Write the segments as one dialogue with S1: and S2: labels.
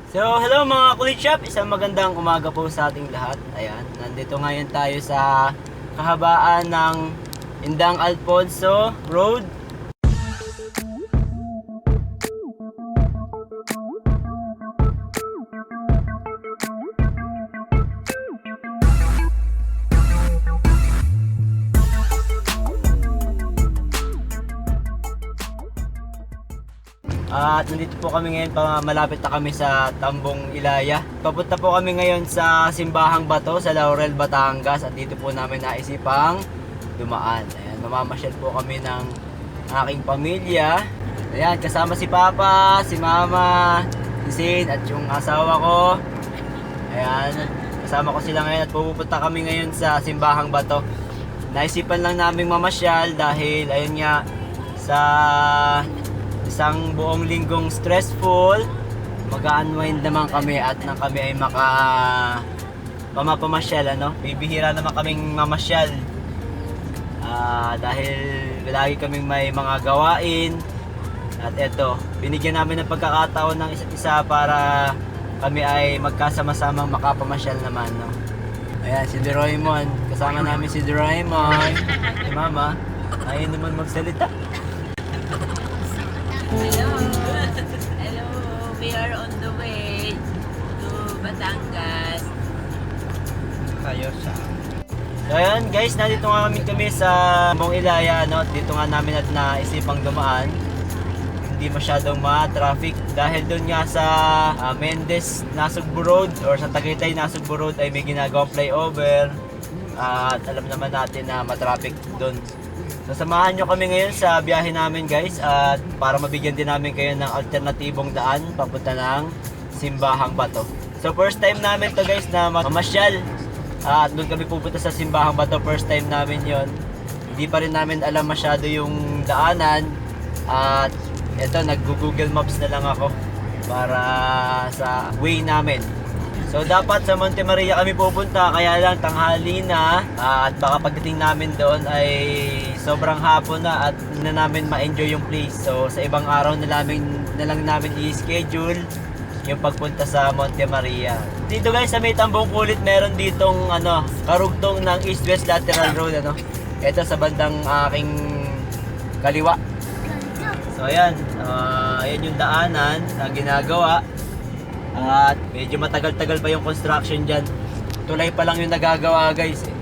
S1: So, hello mga kulit shop! Isang magandang umaga po sa ating lahat. Ayan, nandito ngayon tayo sa kahabaan ng Indang Alfonso Road. At nandito po kami ngayon, malapit na kami sa Tambong Ilaya. Papunta po kami ngayon sa Simbahang Bato sa Laurel, Batangas. At dito po namin naisipang dumaan. Ayan, mamamasyal po kami ng aking pamilya. Ayan, kasama si Papa, si Mama, si Sin at yung asawa ko. Ayan, kasama ko sila ngayon at pupunta kami ngayon sa Simbahang Bato. Naisipan lang namin mamasyal dahil ayun nga, sa isang buong linggong stressful, mag-unwind naman kami at nang kami ay mamapamasyal, ano? Bibihira naman kaming mamasyal dahil lagi kaming may mga gawain. At eto, binigyan namin ng pagkakataon ng isa't isa para kami ay magkasama-samang makapamasyal naman, no? Ayan, si Doraemon. Kasama namin si Doraemon. Si Mama, ayaw naman magsalita.
S2: Hello. Hello. We are on the way to Batangas.
S1: Tayo sa... So ayan guys, nandito nga kami sa Tambong Ilaya, no? Dito nga namin at naisipang dumaan. Hindi masyadong ma-traffic dahil doon nga sa Mendez Nasugbu Road or sa Tagaytay Nasugbu Road ay may ginagawang flyover. At alam naman natin na ma-traffic doon. So samahan nyo kami ngayon sa biyahe namin guys, at para mabigyan din namin kayo ng alternatibong daan papunta ng Simbahang Bato. So first time namin to guys na mamasyal, at doon kami pupunta sa Simbahang Bato. First time namin yon. Hindi pa rin namin alam masyado yung daanan, at eto, nag-Google Maps na lang ako para sa way namin. So dapat sa Monte Maria kami pupunta, kaya lang tanghali na, at baka pagdating namin doon ay sobrang hapon na at na namin ma-enjoy yung place. So sa ibang araw na lang namin i-schedule yung pagpunta sa Monte Maria. Dito guys sa may Tambong Kulit, meron ditong karugtong ng East-West Lateral Road, ano. Ito sa bandang aking kaliwa. So ayan, ayan yung daanan na ginagawa. At medyo matagal-tagal pa yung construction dyan. Tulay pa lang yung nagagawa guys eh.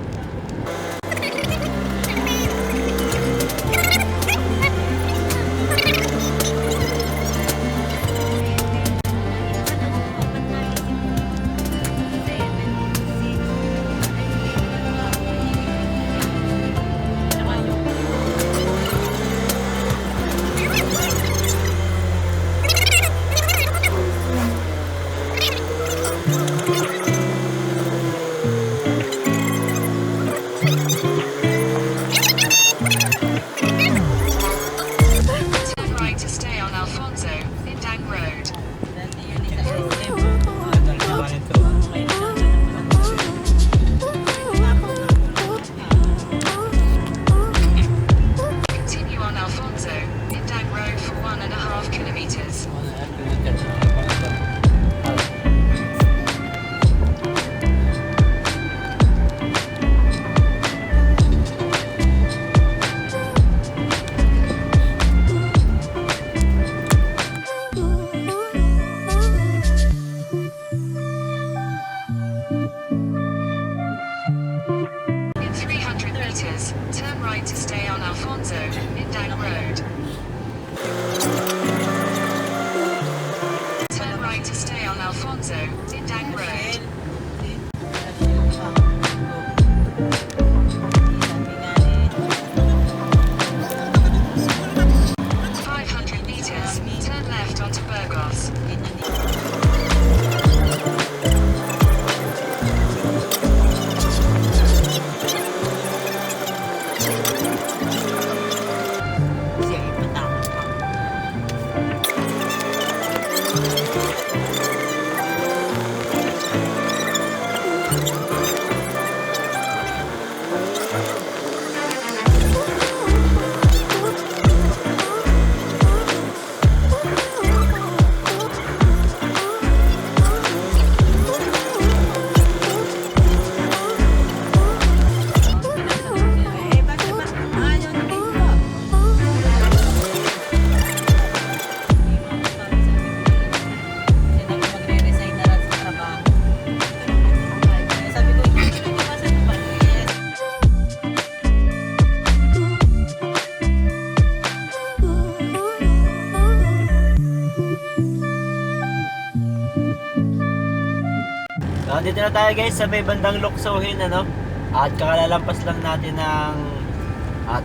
S1: Dito na tayo guys sa may bandang Luksohin, ano? At kakalalampas lang natin ng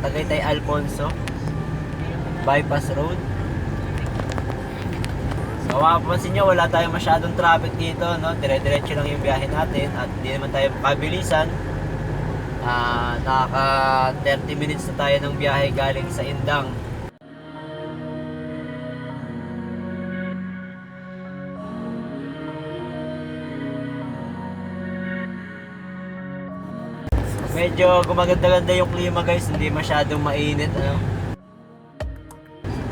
S1: Tagaytay Alfonso Bypass Road. So mapapansin nyo, wala tayong masyadong traffic dito, no? Dire-diretso lang yung biyahe natin at hindi naman tayo makabilisan. Nakaka 30 minutes na tayo ng biyahe galing sa Indang. Medyo gumaganda-ganda yung klima guys, hindi masyadong mainit, ano?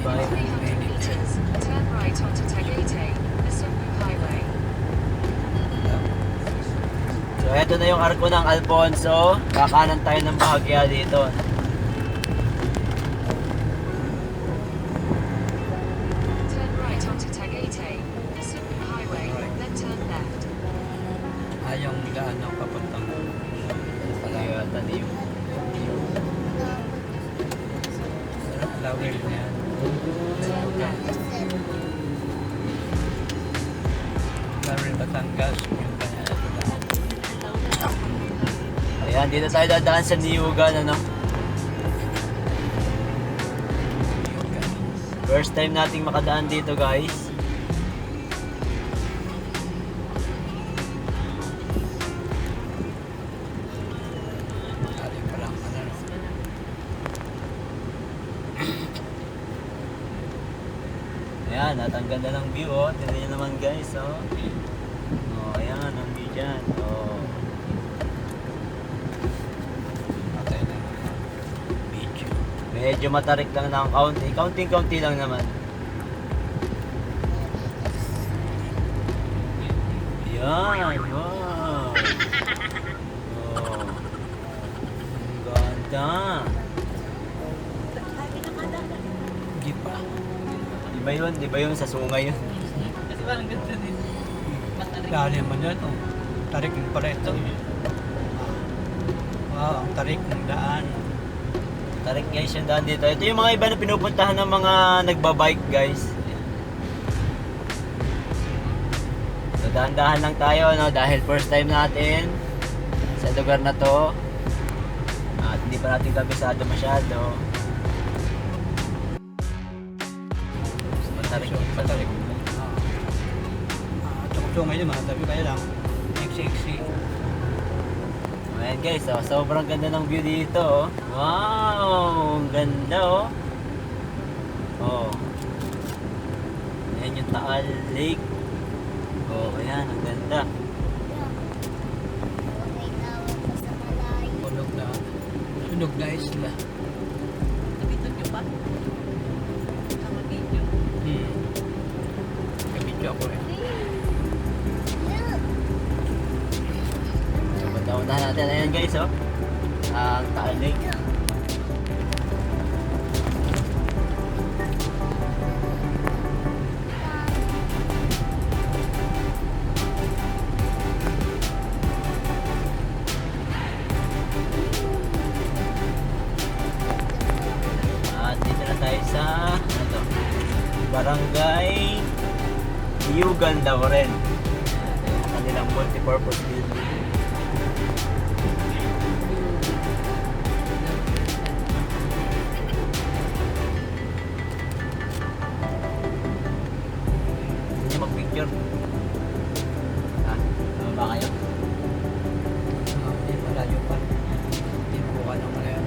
S1: Bye.
S3: 300 meters, turn right onto Tagaytay, the Cebu Highway.
S1: So eto na yung arko ng Alfonso, kakanan tayo ng bahagya dito.
S3: Turn right onto Tagaytay, the Cebu Highway, then turn left.
S4: Yung gaano papuntang
S1: Kaya tanim.
S4: Lawil na yan.
S3: Turn left.
S4: Lawil Batangas, yung kanya
S1: Ayan, dito tayo dadaan sa Niyugan, ano? First time nating makadaan dito guys.
S4: Galing pa lang, ano.
S1: Ayan, at ang ganda ng view, oh. Tignan nyo naman guys, oh. Oh, ayan, ang view dyan, oh.
S4: Patay na video.
S1: Medyo matarik lang ng kaunti. Kaunting-kaunti lang naman. Ayan, wow. Oh. Ang ganda.
S4: Hindi pa.
S1: Di ba yun sa sungay yun?
S2: Kasi parang ganda din.
S4: Lalim man yan, oh. Tarik yung pala ito. Wow, ang tarik ng daan.
S1: Tarik guys yung daan dito. Ito yung mga iba na pinupuntahan ng mga nagbabike guys. So dahan-dahan lang tayo, no? Dahil first time natin sa lugar na to. At hindi pa natin kabisado masyado. So, matarik yung
S4: Patarik. Tungkol ngayon, mga tabi kaya lang. Eksi-eksi.
S1: Ayan guys, oh, sobrang ganda ng view dito, oh. Wow, ang ganda, oh. Oh. Ayan yung Taal Lake. Oh, ayan, ang ganda.
S4: Sunog na isla.
S2: Nabitog nyo pa? Sama video.
S4: Kabidyo ako eh.
S1: So, pagkaunahan natin, ayan guys, oh. Ang Taal Lake. At dito na tayo sa ano, Barangay Niyugan daw rin. Ang kanilang multipurpose building. Hindi mag-picture. Ano ba kayo?
S4: Hindi malayo pa. Hindi makuha ng malayo.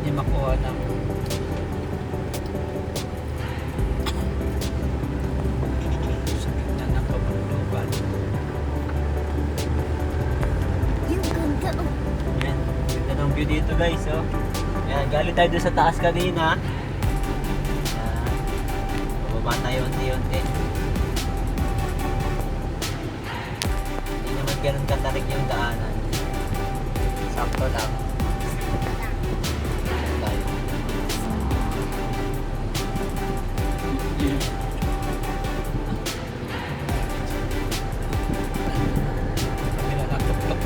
S4: Hindi makuha ng sa gitna ng kabundukan.
S1: Yan, ganda ng view dito guys, oh. Yan, galing tayo doon sa taas kanina. Yan. Bababa tayo unti-unti. Hindi naman ganun katarik yung daanan. Sakto lang. Tayo.
S4: Kabila ng tuktok.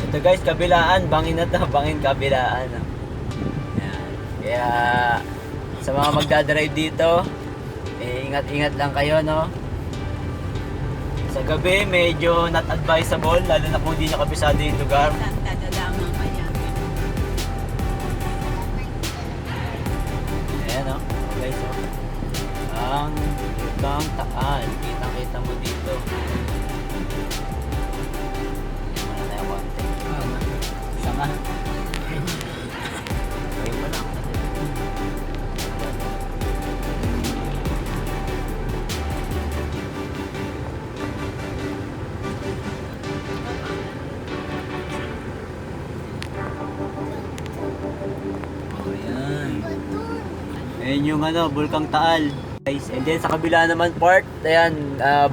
S1: Ito guys, kabilaan. Bangin na to. Bangin kabilaan. Oh. Yan. Kaya sa mga magdadrive dito, ingat-ingat lang kayo, no? Sa gabi, medyo not advisable, lalo na kung hindi nyo kabisado yung lugar.
S2: Dadala mamaya.
S1: Ayan o, guys o. Ang Bulkang Taal. Kitang-kita mo dito. Ano na yung konti. Isa nga. Ayun pa lang. Ayan. Ayan yung ano, Bulkang Taal. Guys, and then sa kabila naman part, ayan,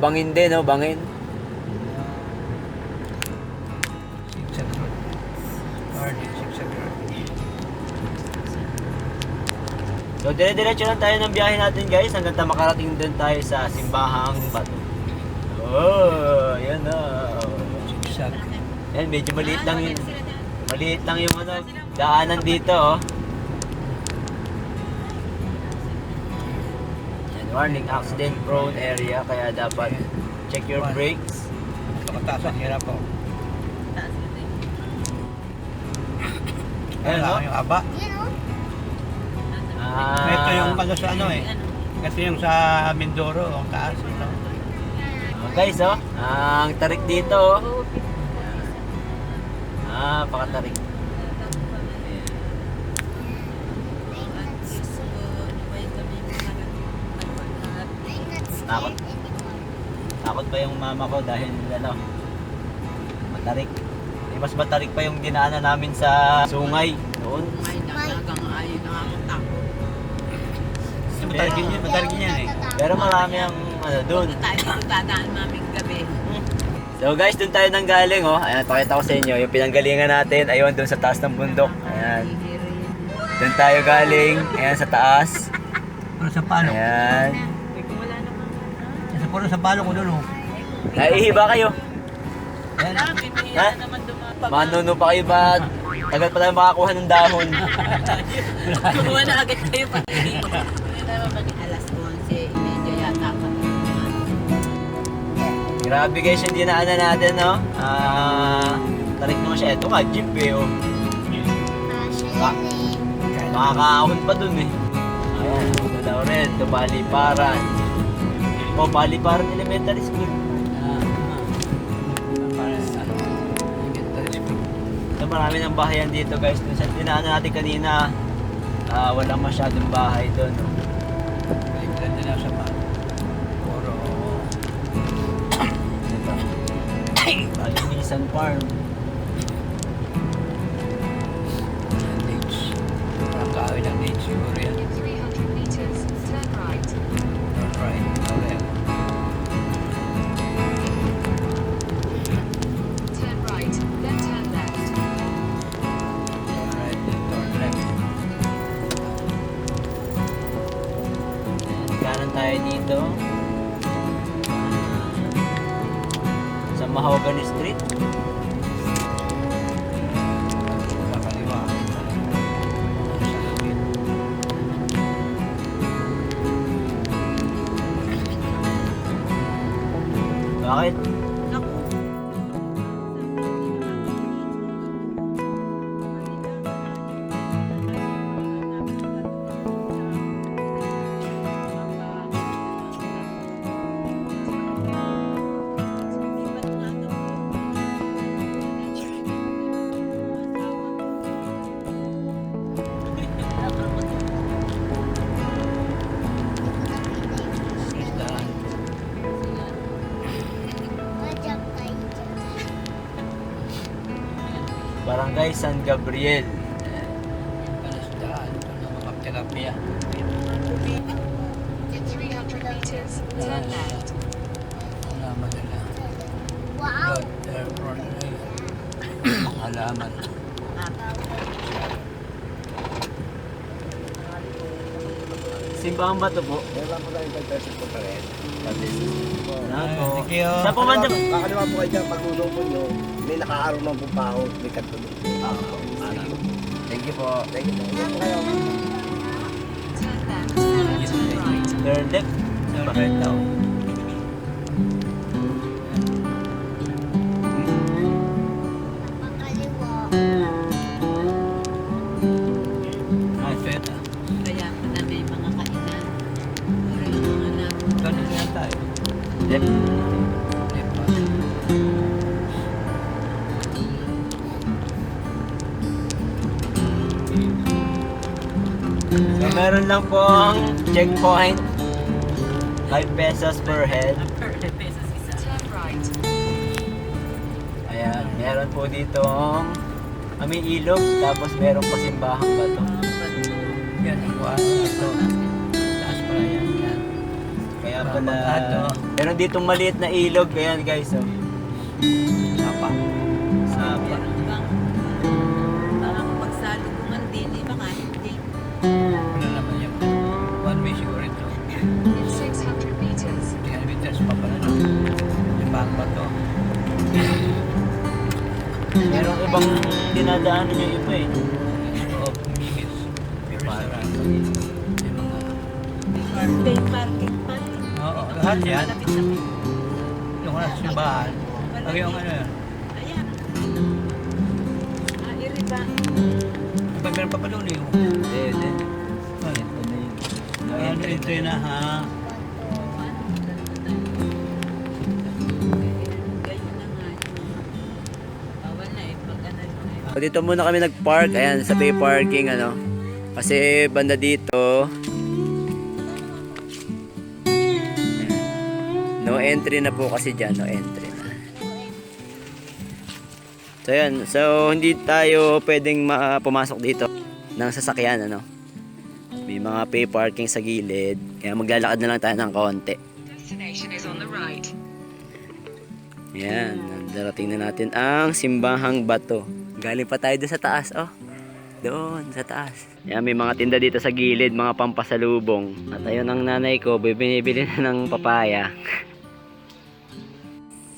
S1: bangin din, no? Bangin.
S4: Zigzag road. Morning, zigzag road.
S1: So, dire-diretso lang tayo ng biyahe natin, guys, hanggang makarating din tayo sa Simbahang Bato. Oh, yan na.
S4: Zigzag.
S1: Ayan, medyo maliit lang yun. Maliit lang yung ano, daanan dito, oh. Yan, warning, accident prone area, kaya dapat check your brakes.
S4: Ito kataas ang hirap po.
S1: Ayan, no?
S4: Yung aba. Ito yung ano sa ano eh. Kasi yung sa Mindoro, ang taas. Ito.
S1: Guys, oh, ang tarik dito, oh. Pakatarik. Takot. Takot pa yung mama ko dahil ano, matarik. Mas matarik pa yung dinaanan namin sa sungay noon.
S2: May talagang ayaw na ako takot.
S4: Matarigin yan eh.
S1: Pero marami ang ano doon.
S2: Tayo dito dadaan maming gabi.
S1: So guys, doon tayo nang galing, oh. Ayan, pakita ko sa inyo yung pinanggalingan natin. Ayun, doon sa taas ng bundok. Ayan. Doon tayo galing. Ayan, sa taas.
S4: Puro sa palo.
S1: Ayan.
S4: Puro sa palo ko doon oh.
S1: Naihiba kayo.
S4: Ayan.
S1: Ha? Manuno pa kayo ba? Tagal pa tayo makakuha ng dahon.
S2: Kumuha na agad kayo pa. Hindi tayo mabalik alas 11:30 yata pa.
S1: Grabe guys, yung dinaanan natin, no? Tarik naman siya. Ito nga, jeep eh, oh. Makakaahon pa dun eh. Ayan, ito daw rin. Ito, Baliparan. Oh, Baliparan Elementary School. So, marami ng bahayan dito guys. Dun sa dinaanan natin kanina, walang masyadong bahay doon. No?
S4: Ganda na sa palo. Puro.
S1: Balinisan Farm.
S4: Dates. Parang kahoy ng dates siguro yan.
S3: In 300 meters, turn right.
S4: Turn right. Left.
S3: Turn right, then turn left.
S4: Turn right. Then turn left.
S1: Kanan tayo dito. Sa Mahogany Street.
S4: Sa kaliwa. Sa lubid.
S1: Bakit?
S4: Isdaan.
S1: Barangay San Gabriel.
S4: Isdaan. Ito na mga tilapia.
S3: In 300 meters, turn left.
S4: Halaman nila. Road, airport. Halaman.
S1: Simbahang Bato po.
S5: Meron po tayong 5 pesos po pa rin.
S1: Nako.
S4: Thank you.
S1: Saan po banda?
S5: Kakaliwa po kayo dyan, pag ulong po nyo, may nakaaraw ng pupaho, may kanto doon.
S1: Thank you po.
S5: Thank you po. Ingat po kayo.
S3: Turn left, then turn right.
S1: Turn left.
S4: Turn right daw.
S1: Left.
S4: Left pa.
S1: So, meron lang pong checkpoint. 5 pesos per head.
S2: Per pesos isa.
S3: Turn right.
S1: Ayan, meron po ditong may ilog, tapos meron pa simbahang bato.
S4: Yan ang kuha. Ito. Taas pala yan. Yan.
S1: Kaya
S4: Mga
S1: pala,
S4: bato.
S1: meron ditong maliit na ilog. Ayan guys, oh.
S4: Sapa.
S1: Sapa.
S2: Meron bang baka pagsalubungan din, baka hindi.
S4: Wala naman yan. One way siguro ito.
S3: In 600 meters.
S4: 300 meters pa pala. Limang pa to.
S1: Merong ibang dinadaanan yung iba eh.
S4: Of minutes. Restaurant. Yung mga...
S2: Parking.
S4: Oo, lahat yan.
S2: Lapit-lapit.
S4: Yung nasa simbahan. Pag yung ano yan.
S2: Ayan. Iriba.
S4: Pag meron pa pa doon yung...
S1: Hindi. Ito na yun.
S4: Ayan, ito yun na ha.
S2: Ganyan na nga. Bawal na eh. Pag ano
S1: So, dito muna kami nag-park. Ayan, sa pay parking ano. Kasi banda dito, no entry na po kasi dyan. No entry na. So yan. So hindi tayo pwedeng pumasok dito ng sasakyan ano. May mga pay parking sa gilid. Kaya maglalakad na lang tayo ng konti.
S3: Destination is on the right.
S1: Yan. Darating na natin ang Simbahang Bato. Galing pa tayo doon sa taas, oh. Doon, sa taas. Yan, may mga tinda dito sa gilid, mga pampasalubong. At ayun ang nanay ko, binibili na ng papaya.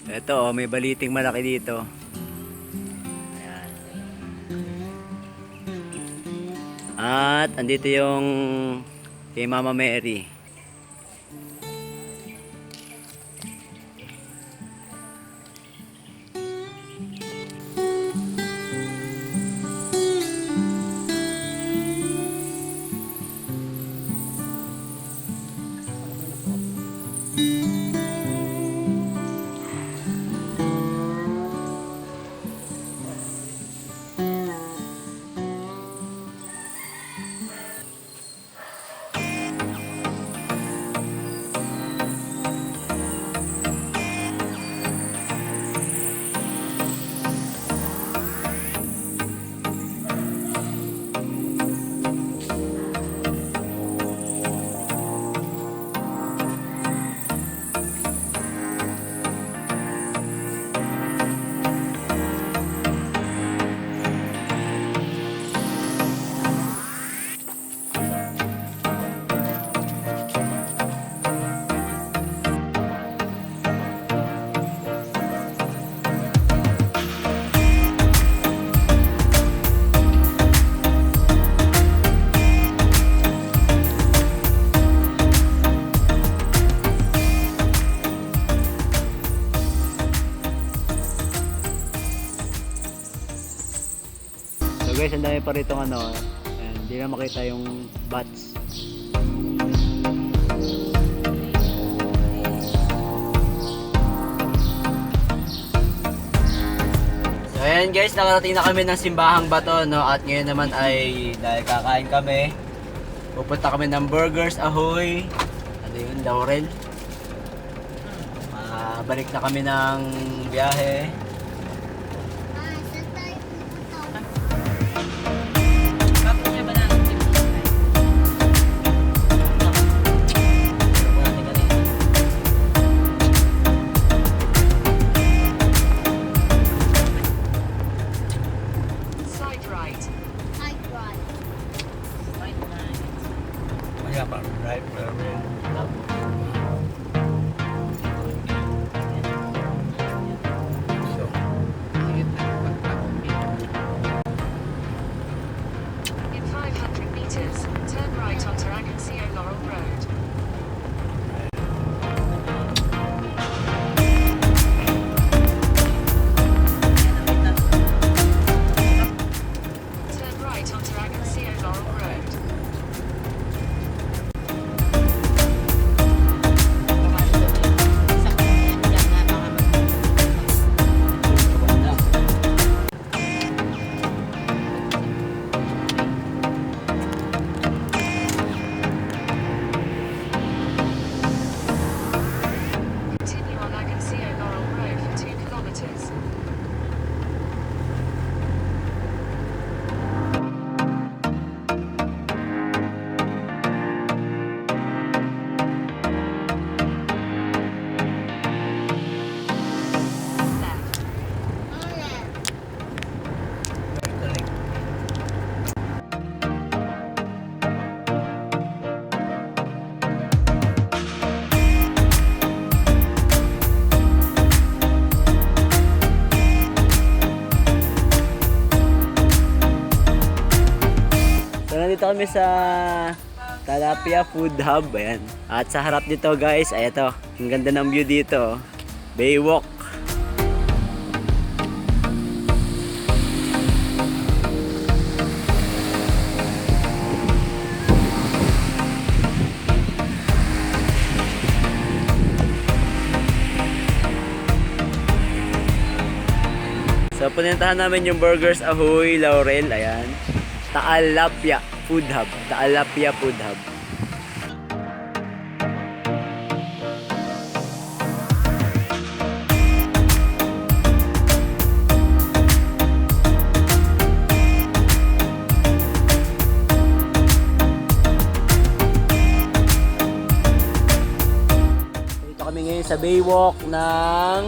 S1: Ito, oh, may baliting malaki dito. Ayan. At andito yung kay Mama Mary. So guys, ang dami pa rito ano, ayan, hindi na makita yung bats. So ayan guys, nakarating na kami ng Simbahang Bato no, at ngayon naman ay dahil kakain kami, pupunta kami ng Burgers Ahoy. Ano yun, Laurel. Balik na kami ng biyahe.
S2: Bakit niya ba na
S3: Side right.
S4: Kaya pa, right, So,
S1: dito kami sa Tilapia Food Hub. Ayan. At sa harap dito guys, ay ito. Ang ganda ng view dito. Baywalk. So, punentahan namin yung Burgers Ahoy Laurel. Ayan. Tilapia Food Hub. Tilapia Food Hub. Dito kami ngayon sa Baywalk ng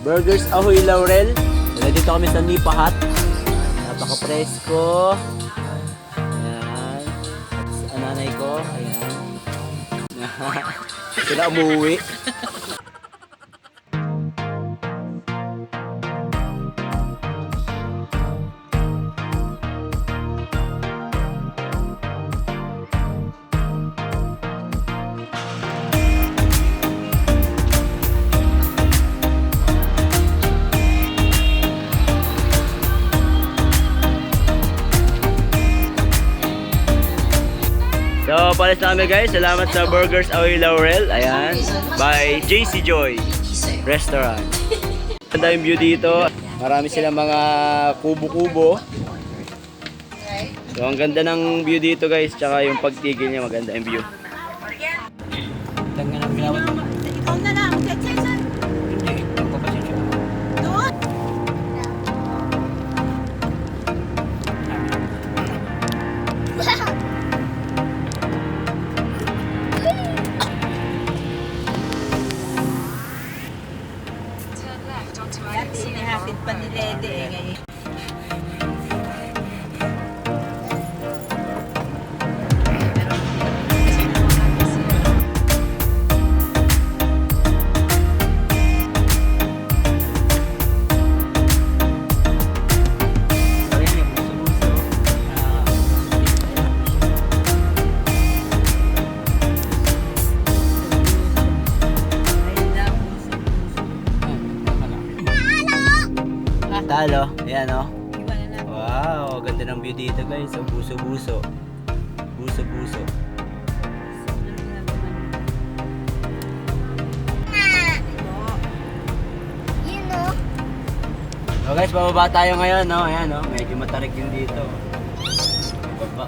S1: Burgers Ahoy Laurel. Dito kami sa Nipa Hut. Napaka-presko. Ayan. Ang nanay ko. Ayan. Sila umuwi. So, palis na kami guys. Salamat sa Burgers Ahoy Laurel. Ayan. By JC Joy Restaurant. Ganda yung view dito. Marami silang mga kubo-kubo. So, ang ganda ng view dito guys. Tsaka yung pagtigil niya, maganda yung view.
S4: Tanggal ang ginawa.
S2: Ikaw na lang. Check-check.
S4: Hindi, magpapasensya.
S2: Doon.
S3: Turn left onto
S2: Yan,
S3: Alexia
S2: sinihapit pa ni Lede eh. Ngayon.
S1: Talo. Ayan o.
S2: Iba na lang.
S1: Wow, ganda ng view dito guys. So, buso-buso. Buso-buso. So guys, bababa tayo ngayon, no? Ayan, no? Medyo matarik din dito. Baba.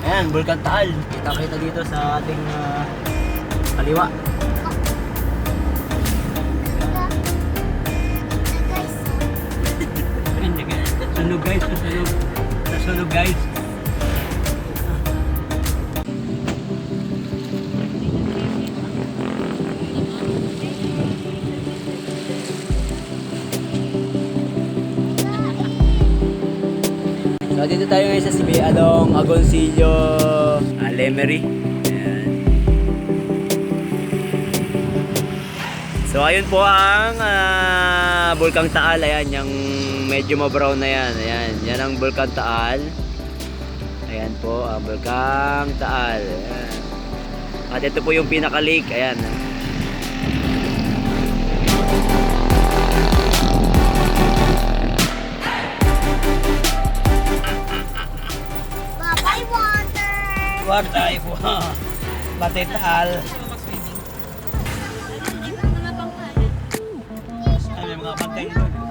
S1: Ayan, Bulkan Taal. Kita-kita dito sa ating kaliwa. Sunog guys, sunog. Nasunog guys. So dito tayo ngayon sa Sibi along Agoncillo, Lemery. Ayan. So ayun po ang Bulkang Taal. Ayan, yung medyo ma-brown na yan. Ayan, yan ang Bulkang Taal. Ayan po ang Bulkang Taal. Ayan. At ito po yung pinaka-lake. Ayan.
S4: Water po. Batitaal. Ay, may mga bantay doon.